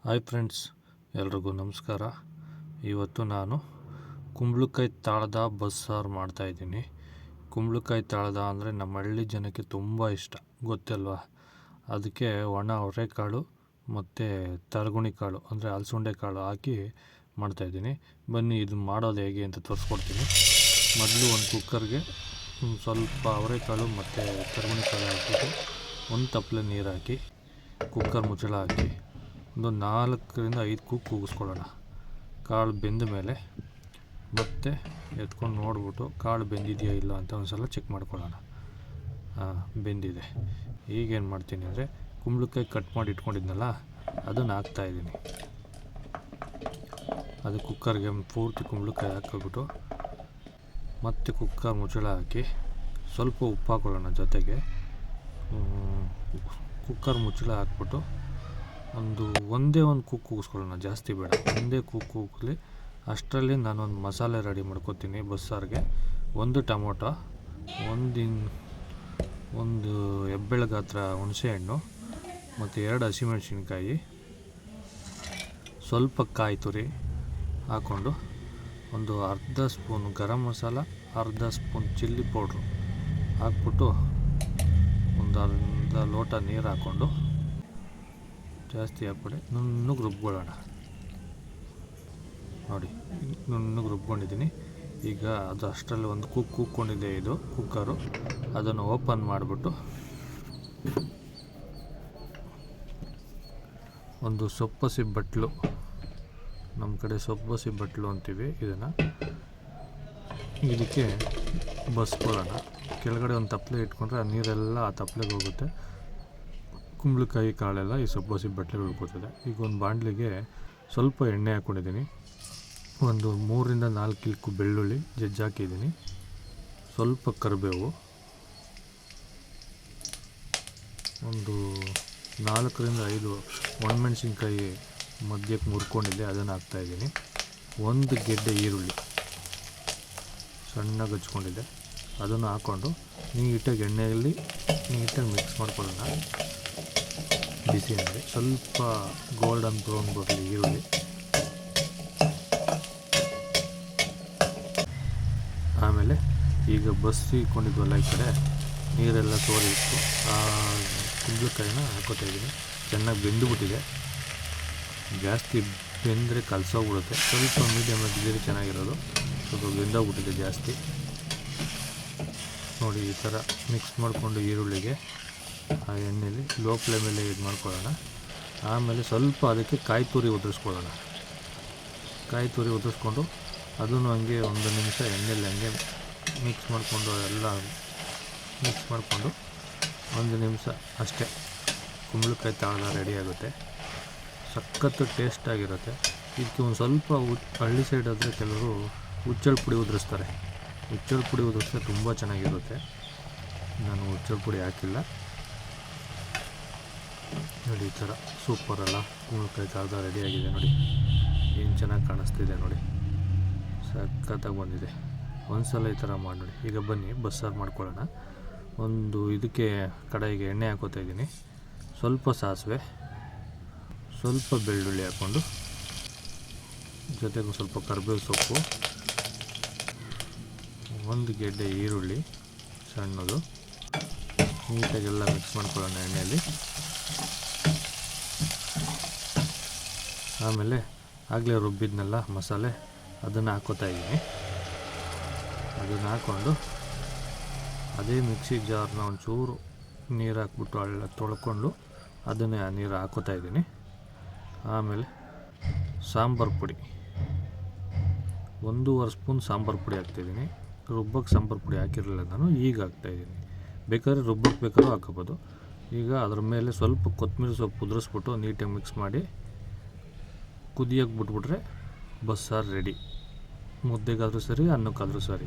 Hi friends, ಎಲ್ರಿಗೂ ನಮಸ್ಕಾರ. ಇವತ್ತು ನಾನು ಕುಂಬಳಕಾಯಿ ತಾಳದ ಬಸ್ಸಾರು ಮಾಡ್ತಾಯಿದ್ದೀನಿ. ಕುಂಬಳಕಾಯಿ ತಾಳದ ಅಂದರೆ ನಮ್ಮ ಹಳ್ಳಿ ಜನಕ್ಕೆ ತುಂಬ ಇಷ್ಟ, ಗೊತ್ತಲ್ವಾ? ಅದಕ್ಕೆ ಒಣ ಅವರೆಕಾಳು ಮತ್ತು ತರಗುಣಿ ಕಾಳು ಅಂದರೆ ಅಲಸಂಡೆ ಕಾಳು ಹಾಕಿ ಮಾಡ್ತಾಯಿದ್ದೀನಿ. ಬನ್ನಿ ಇದು ಮಾಡೋದು ಹೇಗೆ ಅಂತ ತೋರಿಸ್ಕೊಡ್ತೀನಿ. ಮೊದಲು ಒಂದು ಕುಕ್ಕರ್ಗೆ ಸ್ವಲ್ಪ ಅವರೆಕಾಳು ಮತ್ತು ತರಗುಣಿ ಕಾಳು ಹಾಕಿಬಿಟ್ಟು ಒಂದು ತಪ್ಪಲೆ ನೀರು ಹಾಕಿ ಕುಕ್ಕರ್ ಮುಚ್ಚಳ ಹಾಕಿ ಒಂದು 4ರಿಂದ 5 ಕೂಗಿಸ್ಕೊಳ್ಳೋಣ. ಕಾಳು ಬೆಂದ ಮೇಲೆ ಮತ್ತೆ ಎತ್ಕೊಂಡು ನೋಡಿಬಿಟ್ಟು ಕಾಳು ಬೆಂದಿದೆಯಾ ಇಲ್ಲ ಅಂತ ಒಂದು ಸಲ ಚೆಕ್ ಮಾಡ್ಕೊಳ್ಳೋಣ. ಬೆಂದಿದೆ. ಈಗೇನು ಮಾಡ್ತೀನಿ ಅಂದರೆ ಕುಂಬಳಕಾಯಿ ಕಟ್ ಮಾಡಿ ಇಟ್ಕೊಂಡಿದ್ನಲ್ಲ ಅದನ್ನು ಹಾಕ್ತಾಯಿದ್ದೀನಿ. ಅದು ಕುಕ್ಕರ್ಗೆ ಪೂರ್ತಿ ಕುಂಬಳಕಾಯಿ ಹಾಕಿಬಿಟ್ಟು ಮತ್ತೆ ಕುಕ್ಕರ್ ಮುಚ್ಚಳ ಹಾಕಿ ಸ್ವಲ್ಪ ಉಪ್ಪು ಹಾಕೊಳ್ಳೋಣ. ಜೊತೆಗೆ ಕುಕ್ಕರ್ ಮುಚ್ಚಳ ಹಾಕ್ಬಿಟ್ಟು ಒಂದೇ ಒಂದು ಕೂಗಿಸ್ಕೊಳ್ಳೋಣ, ಜಾಸ್ತಿ ಬೇಡ. ಒಂದೇ ಕೂಗಲಿ. ಅಷ್ಟರಲ್ಲಿ ನಾನೊಂದು ಮಸಾಲೆ ರೆಡಿ ಮಾಡ್ಕೊತೀನಿ ಬಸ್ಸಾರಿಗೆ. 1 ಟೊಮೊಟೊ, ಒಂದು ಹೆಬ್ಬೆಳ ಗಾತ್ರ ಹುಣಸೆಹಣ್ಣು ಮತ್ತು 2 ಹಸಿಮೆಣಸಿನ್ಕಾಯಿ, ಸ್ವಲ್ಪ ಕಾಯಿ ತುರಿ ಹಾಕ್ಕೊಂಡು ಒಂದು ಅರ್ಧ ಸ್ಪೂನ್ ಗರಂ ಮಸಾಲ, ಅರ್ಧ ಸ್ಪೂನ್ ಚಿಲ್ಲಿ ಪೌಡ್ರು ಹಾಕ್ಬಿಟ್ಟು ಒಂದು ಅರ್ಧ ಲೋಟ ನೀರು ಹಾಕ್ಕೊಂಡು ಜಾಸ್ತಿ ಹಾಕ್ಬಿಡಿ ನುಣ್ಣಗೆ ರುಬ್ಕೊಳ್ಳೋಣ. ನೋಡಿ, ನುಣ್ಣಗೆ ರುಬ್ಕೊಂಡಿದ್ದೀನಿ. ಈಗ ಅದು ಅಷ್ಟರಲ್ಲಿ ಒಂದು ಕೂಗ್ಕೊಂಡಿದೆ ಇದು ಕುಕ್ಕರು. ಅದನ್ನು ಓಪನ್ ಮಾಡಿಬಿಟ್ಟು ಒಂದು ಸೊಪ್ಪಸಿ ಬಟ್ಲು, ನಮ್ಮ ಕಡೆ ಸೊಪ್ಪಸಿ ಬಟ್ಲು ಅಂತೀವಿ ಇದನ್ನು, ಇದಕ್ಕೆ ಬಸ್ಕೊಳ್ಳೋಣ. ಕೆಳಗಡೆ ಒಂದು ತಪ್ಪಲೆ ಇಟ್ಕೊಂಡ್ರೆ ಆ ನೀರೆಲ್ಲ ಆ ತಪ್ಪಲೆಗೆ ಹೋಗುತ್ತೆ. ಕುಂಬಳಕಾಯಿ ಕಾಳೆಲ್ಲ ಈ ಸಬ್ಬಸಿ ಬಟ್ಲಿಗೆ ಉಳ್ಕೋತದೆ. ಈಗ ಒಂದು ಬಾಣಲಿಗೆ ಸ್ವಲ್ಪ ಎಣ್ಣೆ ಹಾಕ್ಕೊಂಡಿದ್ದೀನಿ. ಒಂದು 3ರಿಂದ 4 ಇಲ್ಕು ಬೆಳ್ಳುಳ್ಳಿ ಜಜ್ಜಾಕಿದ್ದೀನಿ. ಸ್ವಲ್ಪ ಕರಿಬೇವು, ಒಂದು 4ರಿಂದ 5 ಒಣಮೆಣಸಿನ್ಕಾಯಿ ಮಧ್ಯಕ್ಕೆ ಮುರ್ಕೊಂಡಿದ್ದೆ, ಅದನ್ನು ಹಾಕ್ತಾಯಿದ್ದೀನಿ. 1 ಗೆಡ್ಡೆ ಈರುಳ್ಳಿ ಸಣ್ಣಗೆ ಹಚ್ಕೊಂಡಿದ್ದೆ, ಅದನ್ನು ಹಾಕ್ಕೊಂಡು ನೀಟಾಗಿ ಎಣ್ಣೆಯಲ್ಲಿ ಮಿಕ್ಸ್ ಮಾಡ್ಕೊಳ್ಳೋಣ. ಬಿಸಿ ಅಂದರೆ ಸ್ವಲ್ಪ ಗೋಲ್ಡನ್ ಬ್ರೌನ್ ಬರಲಿ ಈರುಳ್ಳಿ. ಆಮೇಲೆ ಈಗ ಬಸ್ಸಿಕೊಂಡಿದ್ವಲ್ಲ ಈ ಕಡೆ ನೀರೆಲ್ಲ ತೋರಿಟ್ಟು ಆ ಕುಂಬಳಕಾಯಿನ ಹಾಕೋತಾಯಿದ್ದೀನಿ. ಚೆನ್ನಾಗಿ ಬೆಂದುಬಿಟ್ಟಿದೆ. ಜಾಸ್ತಿ ಬೆಂದರೆ ಕಲಸೋಗ್ಬಿಡುತ್ತೆ. ಸ್ವಲ್ಪ ಮೀಡಿಯಮಾಗಿ ಬಿದ್ದರೆ ಚೆನ್ನಾಗಿರೋದು. ಸ್ವಲ್ಪ ಬೆಂದೋಗ್ಬಿಟ್ಟಿದೆ ಜಾಸ್ತಿ. ನೋಡಿ, ಈ ಥರ ಮಿಕ್ಸ್ ಮಾಡಿಕೊಂಡು ಈರುಳ್ಳಿಗೆ ಆ ಎಣ್ಣೆಯಲ್ಲಿ ಲೋ ಫ್ಲೇಮಲ್ಲಿ ಇದು ಮಾಡ್ಕೊಳ್ಳೋಣ. ಆಮೇಲೆ ಸ್ವಲ್ಪ ಅದಕ್ಕೆ ಕಾಯಿ ತುರಿ ಉದುರಿಸ್ಕೊಳ್ಳೋಣ. ಕಾಯಿ ತುರಿ ಉದುರಿಸ್ಕೊಂಡು ಅದನ್ನು ಹಂಗೆ 1 ನಿಮಿಷ ಎಣ್ಣೆಯಲ್ಲಿ ಹಂಗೆ ಮಿಕ್ಸ್ ಮಾಡಿಕೊಂಡು 1 ನಿಮಿಷ ಅಷ್ಟೇ. ಕುಂಬಳಕಾಯಿ ತಾಳ ರೆಡಿ ಆಗುತ್ತೆ. ಸಖತ್ತು ಟೇಸ್ಟಾಗಿರುತ್ತೆ. ಇದಕ್ಕೆ ಒಂದು ಸ್ವಲ್ಪ ಹಳ್ಳಿ ಸೈಡ್ ಆದರೆ ಕೆಲವರು ಹುಚ್ಚಳ ಪುಡಿ ಉದುರಿಸ್ತಾರೆ. ಹುಚ್ಚಳ ಪುಡಿ ಉದುರಿಸಿದ್ರೆ ತುಂಬ ಚೆನ್ನಾಗಿರುತ್ತೆ. ನಾನು ಹುಚ್ಚಳ ಪುಡಿ ಹಾಕಿಲ್ಲ. ನೋಡಿ, ಈ ಥರ ಸೂಪರಲ್ಲ ಕುಂಬಳಕಾಯಿ ತಾಳ್ದ ರೆಡಿಯಾಗಿದೆ. ನೋಡಿ ಏನು ಚೆನ್ನಾಗಿ ಕಾಣಿಸ್ತಿದೆ. ನೋಡಿ, ಸಖತ್ತಾಗಿ ಬಂದಿದೆ. ಒಂದು ಸಲ ಈ ಥರ ಮಾಡಿ ನೋಡಿ. ಈಗ ಬನ್ನಿ ಬಸ್ಸಾರು ಮಾಡ್ಕೊಳ್ಳೋಣ. ಇದಕ್ಕೆ ಕಡಾಯಿಗೆ ಎಣ್ಣೆ ಹಾಕೋತಾಯಿದ್ದೀನಿ. ಸ್ವಲ್ಪ ಸಾಸಿವೆ, ಸ್ವಲ್ಪ ಬೆಳ್ಳುಳ್ಳಿ ಹಾಕ್ಕೊಂಡು ಜೊತೆಗೆ ಸ್ವಲ್ಪ ಕರಿಬೇವು ಸೊಪ್ಪು, 1 ಗೆಡ್ಡೆ ಈರುಳ್ಳಿ ಸಣ್ಣದು, ನೀಟಾಗೆಲ್ಲ ಮಿಕ್ಸ್ ಮಾಡ್ಕೊಳ್ಳೋಣ ಎಣ್ಣೆಯಲ್ಲಿ. ಆಮೇಲೆ ಆಗಲೇ ರುಬ್ಬಿದ್ನಲ್ಲ ಮಸಾಲೆ, ಅದನ್ನು ಹಾಕ್ಕೋತಾಯಿದ್ದೀನಿ. ಅದನ್ನು ಹಾಕ್ಕೊಂಡು ಅದೇ ಮಿಕ್ಸಿ ಜಾರ್ನ ಒಂಚೂರು ನೀರು ಹಾಕ್ಬಿಟ್ಟು ತೊಳ್ಕೊಂಡು ಅದನ್ನೇ ಆ ನೀರು ಹಾಕ್ಕೋತಾಯಿದ್ದೀನಿ. ಆಮೇಲೆ ಸಾಂಬಾರು ಪುಡಿ 1.5 ಸ್ಪೂನ್ ಸಾಂಬಾರು ಪುಡಿ ಹಾಕ್ತಾಯಿದ್ದೀನಿ. ರುಬ್ಬಕ್ಕೆ ಸಾಂಬಾರು ಪುಡಿ ಹಾಕಿರಲಿಲ್ಲ ನಾನು, ಈಗ ಹಾಕ್ತಾಯಿದ್ದೀನಿ. ಬೇಕಾದ್ರೆ ರುಬ್ಬಕ್ಕೆ ಹಾಕೋಬೋದು. ಈಗ ಅದ್ರ ಮೇಲೆ ಸ್ವಲ್ಪ ಕೊತ್ತಂಬರಿ ಸೊಪ್ಪು ಉದುರಿಸ್ಬಿಟ್ಟು ನೀಟಾಗಿ ಮಿಕ್ಸ್ ಮಾಡಿ ಕುದಿಯೋಕ್ಕೆ ಬಿಟ್ಬಿಟ್ರೆ ಬಸ್ಸಾರು ರೆಡಿ. ಮುದ್ದೆಗಾದರೂ ಸರಿ, ಅನ್ನಕ್ಕಾದರೂ ಸರಿ.